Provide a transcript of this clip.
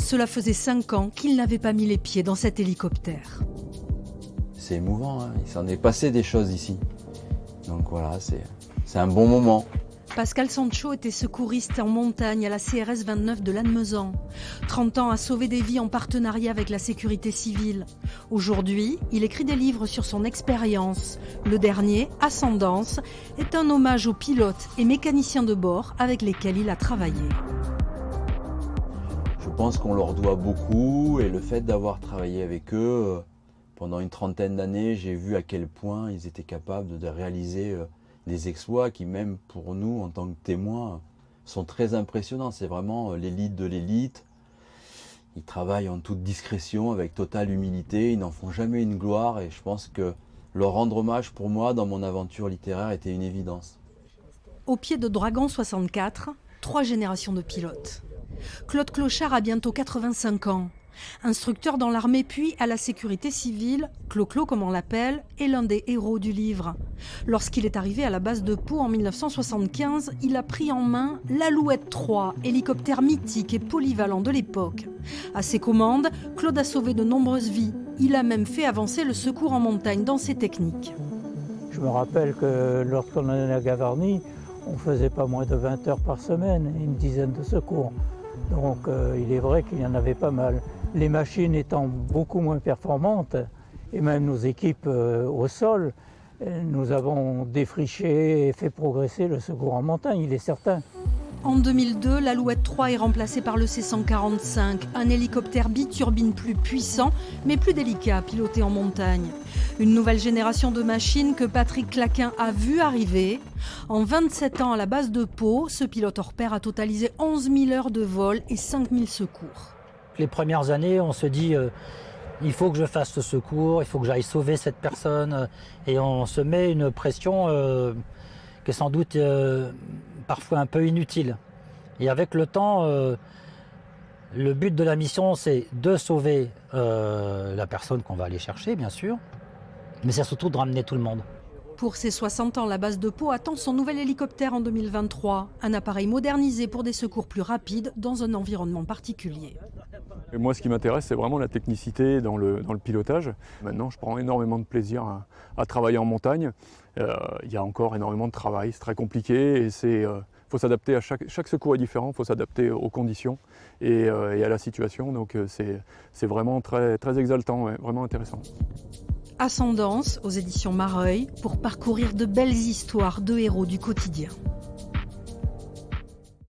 Cela faisait 5 ans qu'il n'avait pas mis les pieds dans cet hélicoptère. C'est émouvant, hein. Il s'en est passé des choses ici. Donc voilà, c'est un bon moment. Pascal Sancho était secouriste en montagne à la CRS 29 de Lannemezan. 30 ans à sauver des vies en partenariat avec la sécurité civile. Aujourd'hui, il écrit des livres sur son expérience. Le dernier, Ascendance, est un hommage aux pilotes et mécaniciens de bord avec lesquels il a travaillé. Je pense qu'on leur doit beaucoup et le fait d'avoir travaillé avec eux pendant une trentaine d'années, j'ai vu à quel point ils étaient capables de réaliser des exploits qui, même pour nous, en tant que témoins, sont très impressionnants. C'est vraiment l'élite de l'élite. Ils travaillent en toute discrétion, avec totale humilité. Ils n'en font jamais une gloire. Et je pense que leur rendre hommage, pour moi, dans mon aventure littéraire, était une évidence. Au pied de Dragon 64, 3 générations de pilotes. Claude Clochard a bientôt 85 ans. Instructeur dans l'armée puis à la sécurité civile, Clo-Clo comme on l'appelle, est l'un des héros du livre. Lorsqu'il est arrivé à la base de Pau en 1975, il a pris en main l'Alouette 3, hélicoptère mythique et polyvalent de l'époque. À ses commandes, Claude a sauvé de nombreuses vies. Il a même fait avancer le secours en montagne dans ses techniques. Je me rappelle que lorsqu'on allait à Gavarnie, on ne faisait pas moins de 20 heures par semaine et une dizaine de secours. Donc il est vrai qu'il y en avait pas mal. Les machines étant beaucoup moins performantes, et même nos équipes au sol, nous avons défriché et fait progresser le secours en montagne, il est certain. En 2002, l'Alouette 3 est remplacée par le C-145, un hélicoptère biturbine plus puissant, mais plus délicat à piloter en montagne. Une nouvelle génération de machines que Patrick Claquin a vu arriver. En 27 ans à la base de Pau, ce pilote hors pair a totalisé 11 000 heures de vol et 5 000 secours. Les premières années, on se dit il faut que je fasse ce secours, il faut que j'aille sauver cette personne. Et on se met une pression qui est sans doute parfois un peu inutile. Et avec le temps, le but de la mission, c'est de sauver la personne qu'on va aller chercher, bien sûr, mais c'est surtout de ramener tout le monde. Pour ses 60 ans, la base de Pau attend son nouvel hélicoptère en 2023. Un appareil modernisé pour des secours plus rapides dans un environnement particulier. Et moi, ce qui m'intéresse, c'est vraiment la technicité dans le pilotage. Maintenant, je prends énormément de plaisir à travailler en montagne. Il y a encore énormément de travail, c'est très compliqué et faut s'adapter à chaque secours est différent, il faut s'adapter aux conditions et à la situation. Donc c'est vraiment très, très exaltant, ouais, vraiment intéressant. Ascendance aux éditions Mareuil pour parcourir de belles histoires de héros du quotidien.